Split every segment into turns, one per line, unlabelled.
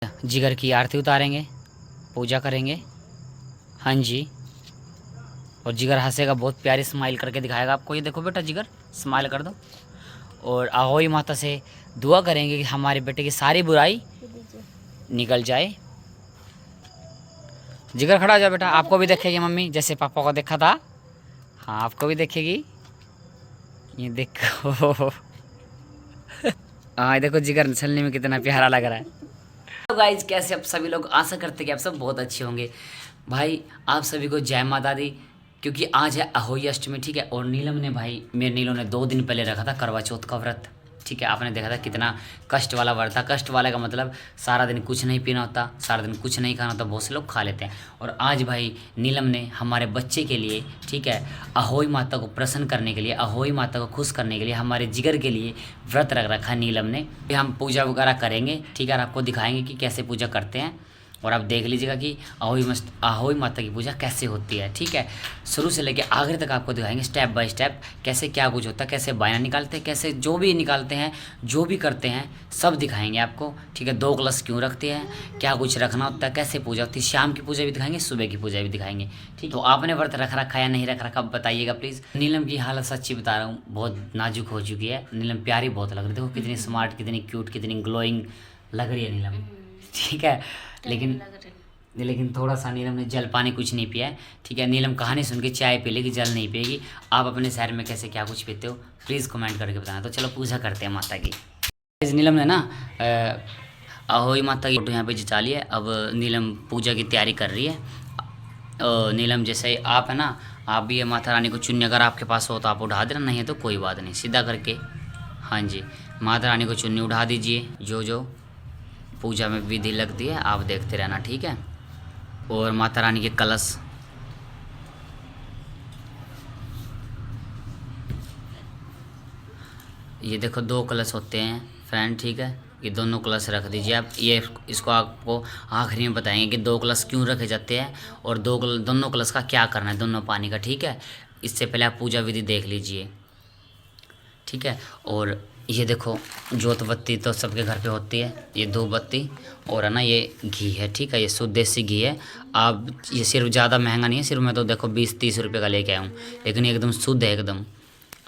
जिगर की आरती उतारेंगे, पूजा करेंगे। हाँ जी। और जिगर हंसेगा, बहुत प्यारी स्माइल करके दिखाएगा आपको। ये देखो बेटा, जिगर स्माइल कर दो। और आहोई माता से दुआ करेंगे कि हमारे बेटे की सारी बुराई निकल जाए। जिगर खड़ा हो जाओ बेटा, आपको भी देखेगी मम्मी, जैसे पापा को देखा था। हाँ, आपको भी देखेगी। ये देखो। हाँ देखो, जिगर चलने में कितना प्यारा लग रहा है। तो गाइज, कैसे आप सभी लोग? आशा करते कि आप सब बहुत अच्छे होंगे। भाई आप सभी को जय माता दी, क्योंकि आज है अहोई अष्टमी, ठीक है। और नीलम ने, भाई मेरे नीलम ने 2 दिन पहले रखा था करवा चौथ का व्रत, ठीक है। आपने देखा था कितना कष्ट वाला व्रत था। कष्ट वाले का मतलब सारा दिन कुछ नहीं पीना होता, सारा दिन कुछ नहीं खाना होता, बहुत से लोग खा लेते हैं। और आज भाई नीलम ने हमारे बच्चे के लिए, ठीक है, अहोई माता को प्रसन्न करने के लिए, अहोई माता को खुश करने के लिए, हमारे जिगर के लिए व्रत रख रखा है नीलम ने। हम पूजा वगैरह करेंगे, ठीक है, और आपको दिखाएंगे कि कैसे पूजा करते हैं। और आप देख लीजिएगा कि अहोई माता की पूजा कैसे होती है, ठीक है। शुरू से लेकर आखिर तक आपको दिखाएंगे स्टेप बाय स्टेप कैसे क्या कुछ होता है, कैसे बायना निकालते हैं, कैसे जो भी निकालते हैं, जो भी करते हैं, सब दिखाएंगे आपको, ठीक है। 2 कलश क्यों रखते हैं, क्या कुछ रखना होता है, कैसे पूजा होती है, शाम की पूजा भी दिखाएंगे, सुबह की पूजा भी दिखाएंगे, ठीक। तो आपने व्रत रख रखा या नहीं रख रखा बताइएगा प्लीज़। नीलम की हालत सच्ची बता रहा हूँ, बहुत नाजुक हो चुकी है। नीलम प्यारी बहुत लग रही है, देखो कितनी स्मार्ट, कितनी क्यूट, कितनी ग्लोइंग लग रही है नीलम, ठीक है। लेकिन थोड़ा सा नीलम ने जल पानी कुछ नहीं पिया है, ठीक है। नीलम कहानी सुन के चाय पी लेगी, जल नहीं पिएगी। आप अपने शहर में कैसे क्या कुछ पीते हो प्लीज़ कमेंट करके बताना। तो चलो पूजा करते हैं माता की। इस नीलम ने ना अहोई माता की फोटो यहाँ पे जिता ली है। अब नीलम पूजा की तैयारी कर रही है। नीलम जैसे आप है ना, आप भी ये माता रानी को चुन्नी अगर आपके पास हो तो आप उठा देना, नहीं है तो कोई बात नहीं, सीधा करके। हाँ जी, माता रानी को चुन्नी उठा दीजिए। जो जो पूजा में विधि लगती है आप देखते रहना, ठीक है। और माता रानी के कलश, ये देखो 2 कलश होते हैं फ्रेंड, ठीक है। ये दोनों कलश रख दीजिए आप। ये इसको आपको आखिरी में बताएंगे कि 2 कलश क्यों रखे जाते हैं और दोनों कलश का क्या करना है, दोनों पानी का, ठीक है। इससे पहले आप पूजा विधि देख लीजिए, ठीक है। और ये देखो जोत बत्ती तो सबके घर पे होती है, ये धूप बत्ती और है ना ये घी है, ठीक है। ये शुद्ध देसी घी है। आप ये सिर्फ ज़्यादा महंगा नहीं है, सिर्फ मैं तो देखो 20-30 रुपये का लेके आया हूँ, लेकिन एकदम शुद्ध है, एकदम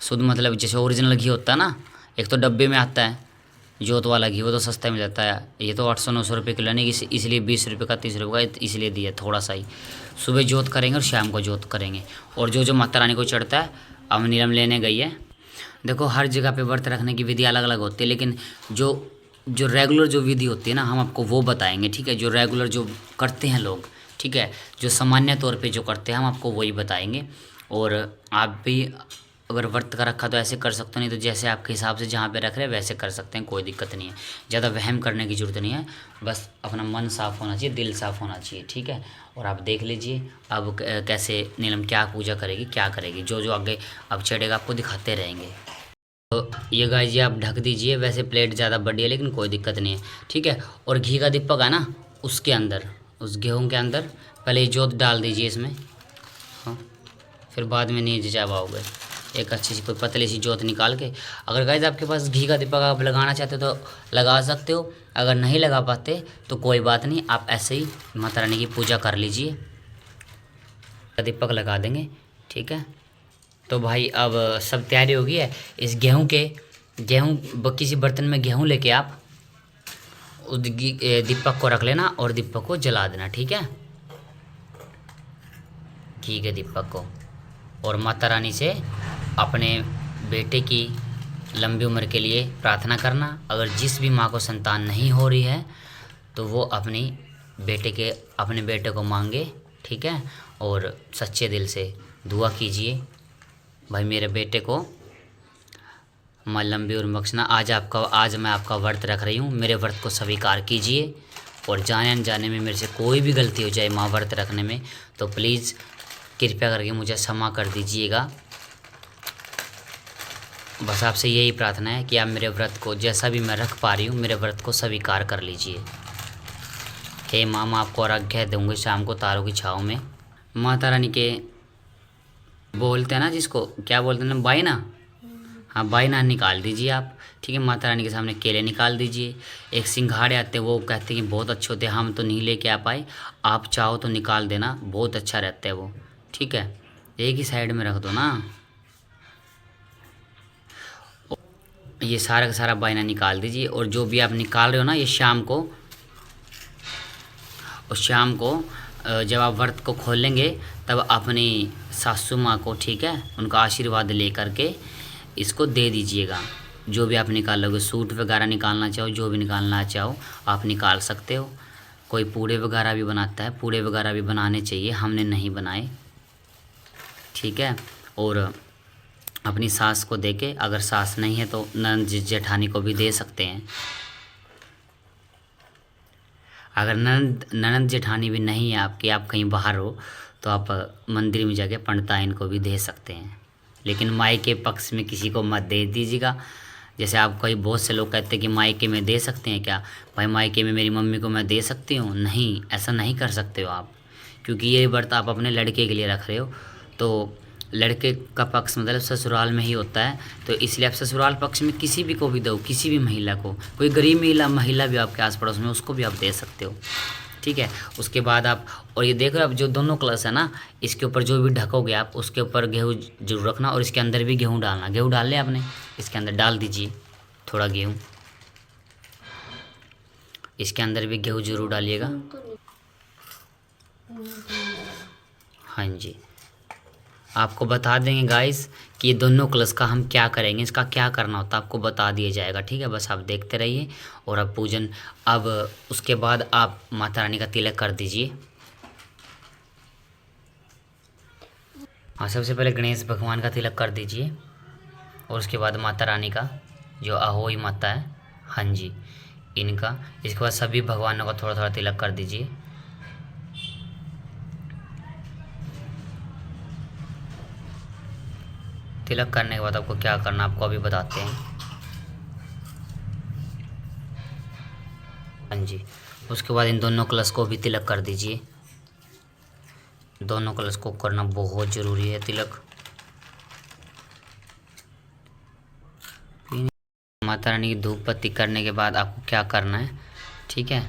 शुद्ध। मतलब जैसे ओरिजिनल घी होता है ना, एक तो डब्बे में आता है जोत वाला घी, वो तो सस्ता मिल जाता है। ये तो 800-900 रुपये किलो नहीं, इसलिए 20 रुपये का 30 रुपये का इसलिए दिया थोड़ा सा ही। सुबह जोत करेंगे और शाम को जोत करेंगे। और जो जो माता रानी को चढ़ता है, अब नीलम लेने गई है। देखो हर जगह पे व्रत रखने की विधि अलग अलग होती है, लेकिन जो जो रेगुलर जो विधि होती है ना, हम आपको वो बताएंगे, ठीक है। जो रेगुलर जो करते हैं लोग, ठीक है, जो सामान्य तौर पे जो करते हैं हम आपको वही बताएंगे। और आप भी अगर व्रत का रखा तो ऐसे कर सकते हो, नहीं तो जैसे आपके हिसाब से जहाँ पे रख रहे हैं वैसे कर सकते हैं, कोई दिक्कत नहीं है। ज़्यादा वहम करने की ज़रूरत नहीं है, बस अपना मन साफ़ होना चाहिए, दिल साफ़ होना चाहिए, ठीक है। और आप देख लीजिए अब कैसे नीलम क्या पूजा करेगी, क्या करेगी। जो जो आगे अब चढ़ेगा आपको दिखाते रहेंगे। तो ये गाइस ये आप ढक दीजिए। वैसे प्लेट ज़्यादा बड़ी है लेकिन कोई दिक्कत नहीं है, ठीक है। और घी का दीपक है ना, उसके अंदर, उस गेहूँ के अंदर पहले जोत डाल दीजिए इसमें, हाँ, फिर बाद में नहीं जा पाओगे। एक अच्छी सी कोई पतली सी जोत निकाल के, अगर गाइस आपके पास घी का दीपक आप लगाना चाहते हो तो लगा सकते हो, अगर नहीं लगा पाते तो कोई बात नहीं, आप ऐसे ही माता रानी की पूजा कर लीजिए। दीपक लगा देंगे, ठीक है। तो भाई अब सब तैयारी हो गई है। इस गेहूँ किसी बर्तन में गेहूँ लेके आप उस दीपक को रख लेना और दीपक को जला देना, ठीक है, घी के दीपक को। और माता रानी से अपने बेटे की लंबी उम्र के लिए प्रार्थना करना। अगर जिस भी माँ को संतान नहीं हो रही है तो वो अपने बेटे को मांगे, ठीक है। और सच्चे दिल से दुआ कीजिए, भाई मेरे बेटे को माँ लंबी उम्र बख्शना। आज मैं आपका व्रत रख रही हूँ, मेरे व्रत को स्वीकार कीजिए। और जाने अनजाने में मेरे से कोई भी गलती हो जाए माँ व्रत रखने में तो प्लीज़ कृपया करके मुझे क्षमा कर दीजिएगा। बस आपसे यही प्रार्थना है कि आप मेरे व्रत को जैसा भी मैं रख पा रही हूँ, मेरे व्रत को स्वीकार कर लीजिए। हे माँ, मैं आपको अर्घ्य दूँगी शाम को तारों की छाँव में। माता रानी के बोलते हैं ना, जिसको क्या बोलते हैं ना, बाई ना, हाँ बायना निकाल दीजिए आप, ठीक है। माता रानी के सामने केले निकाल दीजिए। एक सिंघाड़े आते हैं, वो कहते हैं कि बहुत अच्छे होते हैं, हम तो नहीं लेके आ पाए, आप चाहो तो निकाल देना, बहुत अच्छा रहता है वो, ठीक है। एक ही साइड में रख दो ना। ये सारा का सारा बायना निकाल दीजिए। और जो भी आप निकाल रहे हो ना, ये शाम को, और शाम को जब आप व्रत को खोलेंगे तब अपनी सासू माँ को, ठीक है, उनका आशीर्वाद ले करके इसको दे दीजिएगा। जो भी आप निकालोगे, सूट वगैरह निकालना चाहो, जो भी निकालना चाहो आप निकाल सकते हो। कोई पूड़े वगैरह भी बनाता है, पूड़े वगैरह भी बनाने चाहिए, हमने नहीं बनाए, ठीक है। और अपनी सास को दे के, अगर सास नहीं है तो ननद जेठानी को भी दे सकते हैं। अगर ननद जेठानी भी नहीं है आपकी, आप कहीं बाहर हो, तो आप मंदिर में जाके पंडिताइन को भी दे सकते हैं। लेकिन मायके पक्ष में किसी को मत दे दीजिएगा। जैसे आप कई बहुत से लोग कहते हैं कि मायके में दे सकते हैं क्या, भाई मायके में मेरी मम्मी को मैं दे सकती हूँ, नहीं, ऐसा नहीं कर सकते हो आप, क्योंकि ये व्रत आप अपने लड़के के लिए रख रहे हो। तो लड़के का पक्ष मतलब ससुराल में ही होता है, तो इसलिए आप ससुराल पक्ष में किसी भी को भी दो, किसी भी महिला को, कोई गरीब महिला भी आपके आस पड़ोस में, उसको भी आप दे सकते हो, ठीक है। उसके बाद आप, और ये देखो आप जो दोनों कलश है ना, इसके ऊपर जो भी ढकोगे आप, उसके ऊपर गेहूँ जरूर रखना, और इसके अंदर भी गेहूँ डालना। गेहूँ डाल लिया आपने, इसके अंदर डाल दीजिए थोड़ा गेहूँ, इसके अंदर भी गेहूँ जरूर डालिएगा। हाँ जी, आपको बता देंगे गाइस कि ये दोनों कलश का हम क्या करेंगे, इसका क्या करना होता है आपको बता दिया जाएगा, ठीक है। बस आप देखते रहिए। और अब पूजन, अब उसके बाद आप माता रानी का तिलक कर दीजिए। हाँ, सबसे पहले गणेश भगवान का तिलक कर दीजिए, और उसके बाद माता रानी का, जो अहोई माता है, हाँ जी, इनका। इसके बाद सभी भगवानों का थोड़ा थोड़ा तिलक कर दीजिए। तिलक करने के बाद आपको क्या करना, आपको अभी बताते हैं। हाँ जी, उसके बाद इन दोनों कलश को भी तिलक कर दीजिए। दोनों कलश को करना बहुत ज़रूरी है तिलक। माता रानी की धूप बत्ती करने के बाद आपको क्या करना है, ठीक है।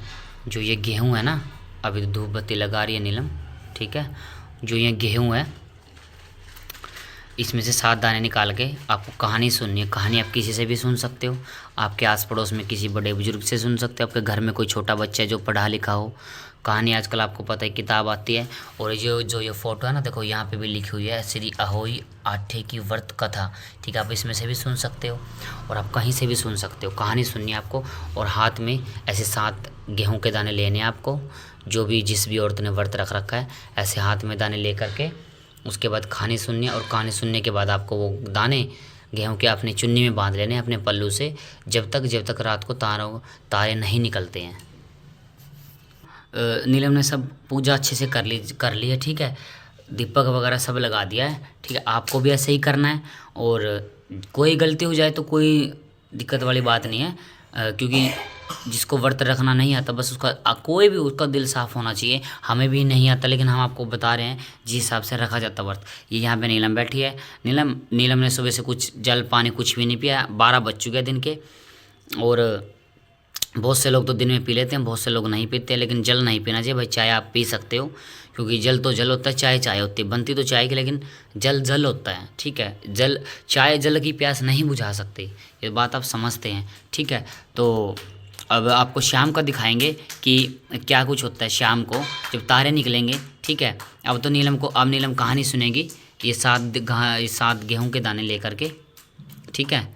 जो ये गेहूँ है ना, अभी तो धूप बत्ती लगा रही है नीलम, ठीक है। जो ये गेहूँ है, इसमें से 7 दाने निकाल के आपको कहानी सुननी है। कहानी आप किसी से भी सुन सकते हो, आपके आस पड़ोस में किसी बड़े बुजुर्ग से सुन सकते हो, आपके घर में कोई छोटा बच्चा है जो पढ़ा लिखा हो। कहानी आजकल आपको पता है किताब आती है। और जो ये फ़ोटो है ना, देखो यहाँ पे भी लिखी हुई है श्री अहोई आठे की व्रत कथा, ठीक है। आप इसमें से भी सुन सकते हो, और आप कहीं से भी सुन सकते हो। कहानी सुननी है आपको, और हाथ में ऐसे 7 गेहूँ के दाने लेने हैं आपको। जो भी जिस भी औरत ने व्रत रख रखा है, ऐसे हाथ में दाने ले करके उसके बाद कहानी सुननी है। और कहानी सुनने के बाद आपको वो दाने गेहूं के अपनी चुन्नी में बांध लेने हैं अपने पल्लू से, जब तक रात को तारे नहीं निकलते हैं। नीलम ने सब पूजा अच्छे से कर ली है, ठीक है। दीपक वगैरह सब लगा दिया है, ठीक है। आपको भी ऐसे ही करना है। और कोई गलती हो जाए तो कोई दिक्कत वाली बात नहीं है, क्योंकि जिसको व्रत रखना नहीं आता, बस उसका कोई भी उसका दिल साफ़ होना चाहिए। हमें भी नहीं आता, लेकिन हम आपको बता रहे हैं जिस हिसाब से रखा जाता व्रत। ये यहाँ पे नीलम बैठी है। नीलम ने सुबह से कुछ जल पानी कुछ भी नहीं पिया। 12 बज चुके हैं दिन के। और बहुत से लोग तो दिन में पी लेते हैं, बहुत से लोग नहीं पीते, लेकिन जल नहीं पीना चाहिए भाई। चाय आप पी सकते हो, क्योंकि जल तो जल होता है, चाय होती है, बनती तो चाय की, लेकिन जल होता है, ठीक है। चाय जल की प्यास नहीं बुझा सकती, ये बात आप समझते हैं, ठीक है। तो अब आपको शाम का दिखाएंगे कि क्या कुछ होता है शाम को जब तारे निकलेंगे, ठीक है। अब नीलम कहानी सुनेगी, ये 7 गेहूँ के दाने लेकर के, ठीक है।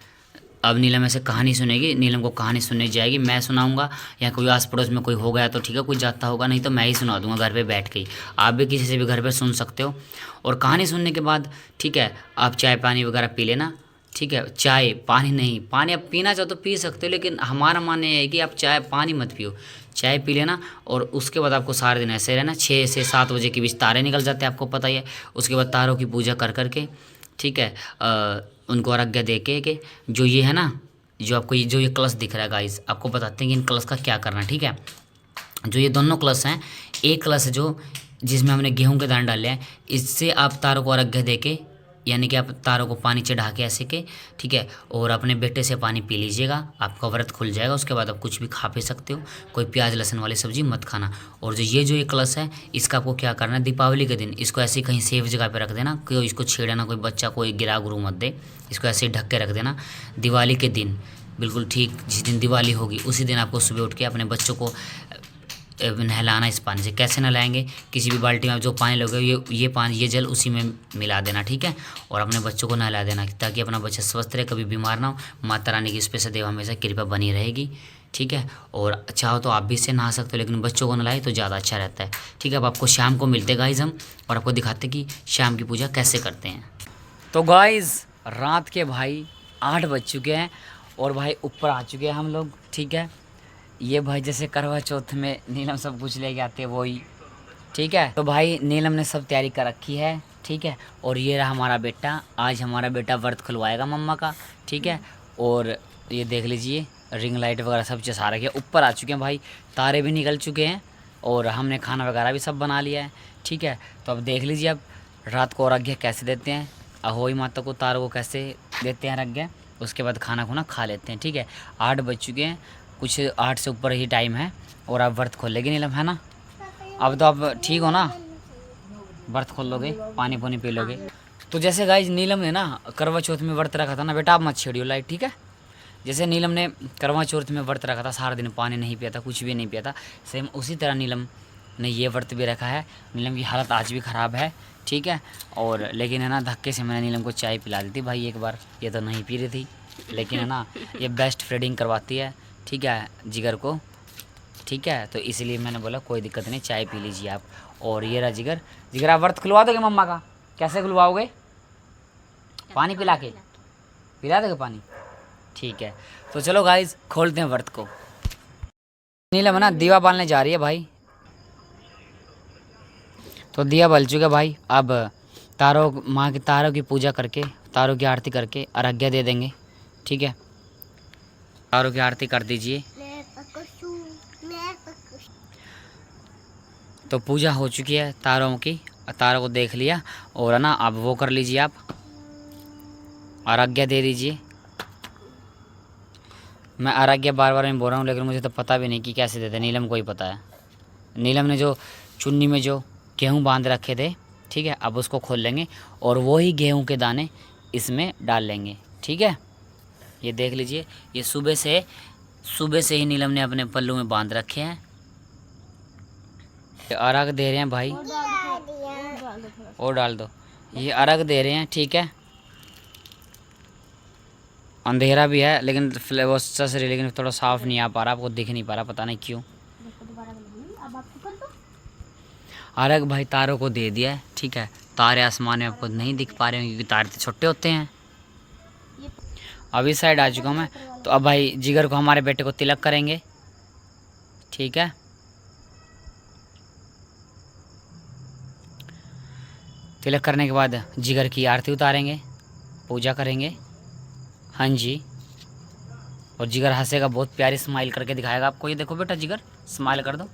अब नीलम ऐसे कहानी सुनेगी, नीलम को कहानी सुनने जाएगी, मैं सुनाऊंगा, या कोई आस पड़ोस में कोई हो गया तो ठीक है, कोई जाता होगा, नहीं तो मैं ही सुना दूंगा घर पे बैठ के ही। आप भी किसी से भी घर पे सुन सकते हो। और कहानी सुनने के बाद, ठीक है, आप चाय पानी वगैरह पी लेना, ठीक है। चाय पानी नहीं, पानी आप पीना चाहो तो पी सकते हो, लेकिन हमारा मानना है कि आप चाय पानी मत पियो, चाय पी लेना। और उसके बाद आपको सारे दिन ऐसे रहना। 6 से 7 बजे के बीच तारे निकल जाते हैं, आपको पता ही है। उसके बाद तारों की पूजा कर करके, ठीक है, उनको अर्घ्य दे के जो ये है ना, जो आपको ये कलश दिख रहा है गाइस, आपको बताते हैं कि इन कलश का क्या करना है, ठीक है। जो ये दोनों कलश हैं, एक कलश जो जिसमें हमने गेहूं के दाने डाले हैं, इससे आप तारों को अर्घ्य दे के यानी कि आप तारों को पानी चढ़ा के ऐसे के, ठीक है, और अपने बेटे से पानी पी लीजिएगा, आपका व्रत खुल जाएगा। उसके बाद आप कुछ भी खा पी सकते हो, कोई प्याज लहसुन वाली सब्जी मत खाना। और जो ये कलश है, इसका आपको क्या करना है, दीपावली के दिन इसको ऐसे ही कहीं सेफ जगह पे रख देना, कोई इसको छेड़े ना, कोई बच्चा कोई गिरा गुरु मत दे, इसको ऐसे ही ढक के रख देना। दिवाली के दिन बिल्कुल ठीक जिस दिन दिवाली होगी उसी दिन आपको सुबह उठ के अपने बच्चों को नहलाना इस पानी से। कैसे नहलाएंगे, किसी भी बाल्टी में आप जो पानी लोगे ये पानी ये जल उसी में मिला देना, ठीक है, और अपने बच्चों को नहला देना ताकि अपना बच्चा स्वस्थ रहे, कभी बीमार ना हो। माता रानी की इस पे सदैव हमेशा कृपा बनी रहेगी, ठीक है। और चाहो तो आप भी इससे नहा सकते हो, लेकिन बच्चों को नहलाए तो ज़्यादा अच्छा रहता है, ठीक है। अब आपको शाम को मिलते गाइज़ हम, और आपको दिखाते कि शाम की पूजा कैसे करते हैं। तो गाइज़ रात के भाई 8 बज चुके हैं और भाई ऊपर आ चुके हैं हम लोग, ठीक है। ये भाई जैसे करवा चौथ में नीलम सब कुछ लेके आते हैं वही, ठीक है। तो भाई नीलम ने सब तैयारी कर रखी है, ठीक है। और ये रहा हमारा बेटा, आज हमारा बेटा व्रत खुलवाएगा मम्मा का, ठीक है। और ये देख लीजिए रिंग लाइट वगैरह सब चढ़ा रखे, ऊपर आ चुके हैं भाई, तारे भी निकल चुके हैं और हमने खाना वगैरह भी सब बना लिया है, ठीक है। तो अब देख लीजिए अब रात को अर्घ्य कैसे देते हैं, अहोई माता को तारों को कैसे देते हैं अर्घ्य, उसके बाद खाना खुना खा लेते हैं, ठीक है। 8 बज चुके हैं, कुछ 8 से ऊपर ही टाइम है और आप व्रत खोल लेगी नीलम, है ना। अब तो आप ठीक हो ना, व्रत खोल लोगे, पानी पुनी पी लोगे। तो जैसे गाइज नीलम ने ना करवा चौथ में व्रत रखा था ना, बेटा आप मत छेड़ियो लाइट, ठीक है। जैसे नीलम ने करवा चौथ में व्रत रखा था, सारा दिन पानी नहीं पिया था, कुछ भी नहीं पिया था, सेम उसी तरह नीलम ने ये व्रत भी रखा है। नीलम की हालत आज भी ख़राब है, ठीक है। और लेकिन है ना धक्के से मैंने नीलम को चाय पिला दी थी भाई एक बार, ये तो नहीं पी रही थी, लेकिन है ना ये बेस्ट फीडिंग करवाती है, ठीक है, जिगर को, ठीक है। तो इसलिए मैंने बोला कोई दिक्कत नहीं, चाय पी लीजिए आप। और ये रहा जिगर, जिगर आप व्रत खुलवा दोगे मम्मा का, कैसे खुलवाओगे, पानी पिला के, पिला दोगे पानी, ठीक है। तो चलो गाइज खोलते हैं व्रत को। नीलम है ना दीवा बालने जा रही है भाई, तो दिया बल चुका भाई। अब तारों माँ की तारों की पूजा करके, तारों की आरती करके अर्घ्य दे देंगे, ठीक है। तारों की आरती कर दीजिए। तो पूजा हो चुकी है तारों की, तारों को देख लिया और है ना अब वो कर लीजिए आप, अर्घ्य दे दीजिए। मैं अर्घ्य बार बार मैं बोल रहा हूँ, लेकिन मुझे तो पता भी नहीं कि कैसे देते, नीलम को ही पता है। नीलम ने जो चुन्नी में जो गेहूँ बांध रखे थे, ठीक है, अब उसको खोल लेंगे और वो ही गेहूँ के दाने इसमें डाल लेंगे, ठीक है। ये देख लीजिए, ये सुबह से ही नीलम ने अपने पल्लू में बांध रखे हैं। अर्घ दे रहे हैं भाई, और डाल दो, ये अर्घ दे रहे हैं, ठीक है। अंधेरा भी है लेकिन वो सच रही, लेकिन थोड़ा साफ नहीं आ पा रहा, आपको दिख नहीं पा रहा, पता नहीं क्यों। अर्घ भाई तारों को दे दिया है, ठीक है। तारे आसमान में आपको नहीं दिख पा रहे हैं क्योंकि तारे तो छोटे होते हैं। अब इस साइड आ चुका हूँ मैं, तो अब भाई जिगर को हमारे बेटे को तिलक करेंगे, ठीक है। तिलक करने के बाद जिगर की आरती उतारेंगे, पूजा करेंगे, हाँ जी। और जिगर हंसेगा, बहुत प्यारी स्माइल करके दिखाएगा आपको, ये देखो बेटा जिगर स्माइल कर दो।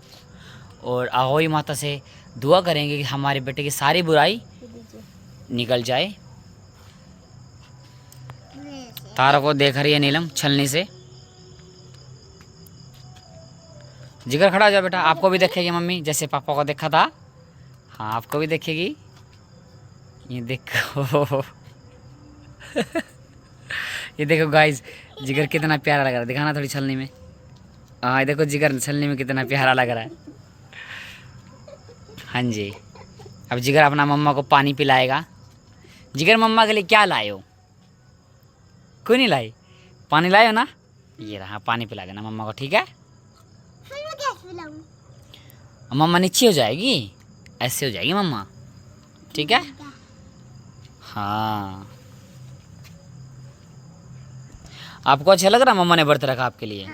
और अहोई माता से दुआ करेंगे कि हमारे बेटे की सारी बुराई निकल जाए। तारों को देख रही है नीलम छलनी से। जिगर खड़ा हो जाओ बेटा, आपको भी देखेगी मम्मी, जैसे पापा को देखा था, हाँ आपको भी देखेगी। ये देखो ये देखो गाइस जिगर कितना प्यारा लग रहा है, दिखाना थोड़ी छलनी में, हाँ देखो जिगर छलनी में कितना प्यारा लग रहा है, हाँ जी। अब जिगर अपना मम्मा को पानी पिलाएगा। जिगर मम्मा के लिए क्या लाए हो, क्यों नहीं लाई, पानी लाए हो ना, ये रहा, पानी पिला देना मम्मा को, ठीक है। मम्मा नीचे हो जाएगी, ऐसे हो जाएगी मम्मा, ठीक है। हाँ आपको अच्छा लग रहा मम्मा ने व्रत रखा आपके लिए,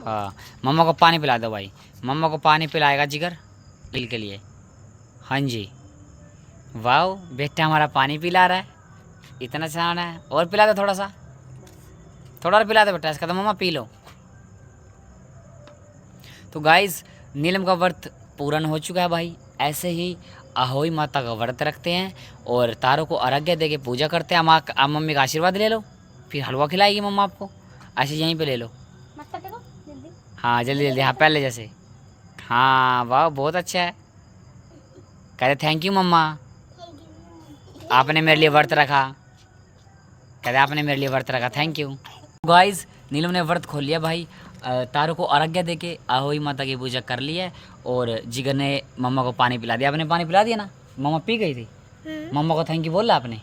हाँ। मम्मा को पानी पिला दो भाई, मम्मा को पानी पिलाएगा जिगर दिल के लिए, हाँ जी। वाह बेटा हमारा पानी पिला रहा है, इतना चाहना है, और पिला दो थोड़ा सा, थोड़ा और पिला दो बेटा, इसका तो मम्मा पी लो। तो गाइस नीलम का व्रत पूर्ण हो चुका है भाई, ऐसे ही अहोई माता का व्रत रखते हैं और तारों को अर्घ्य दे के पूजा करते हैं। आप मम्मी का आशीर्वाद ले लो, फिर हलवा खिलाएगी मम्मा आपको। ऐसे यहीं पे ले लो। हाँ जल्दी जल्दी, हाँ पहले जैसे। हाँ वाह बहुत अच्छा है। कह रहे थैंक यू मम्मा, आपने मेरे लिए व्रत रखा। कह रहे आपने मेरे लिए व्रत रखा, थैंक यू। गाइस नीलम ने व्रत खोल लिया भाई। तारों को अर्घ्य दे के अहोई माता की पूजा कर ली है और जिगर ने मम्मा को पानी पिला दिया। आपने पानी पिला दिया ना, मम्मा पी गई थी। मम्मा को थैंक यू बोला आपने?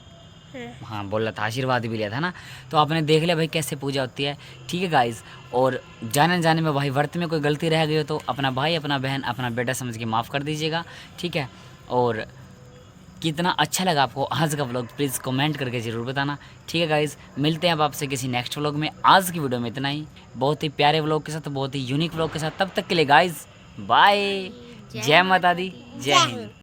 हाँ बोला था, आशीर्वाद भी लिया था ना। तो आपने देख लिया भाई कैसे पूजा होती है, ठीक है गाइस। और जाने जाने में भाई व्रत में कोई गलती रह गई हो तो अपना भाई, अपना बहन, अपना बेटा समझ के माफ़ कर दीजिएगा, ठीक है। और कितना अच्छा लगा आपको आज का व्लॉग प्लीज़ कमेंट करके ज़रूर बताना, ठीक है गाइज़। मिलते हैं अब आपसे किसी नेक्स्ट व्लॉग में। आज की वीडियो में इतना ही, बहुत ही प्यारे व्लॉग के साथ, बहुत ही यूनिक व्लॉग के साथ। तब तक के लिए गाइज़ बाय, जय माता दी, जय हिंद।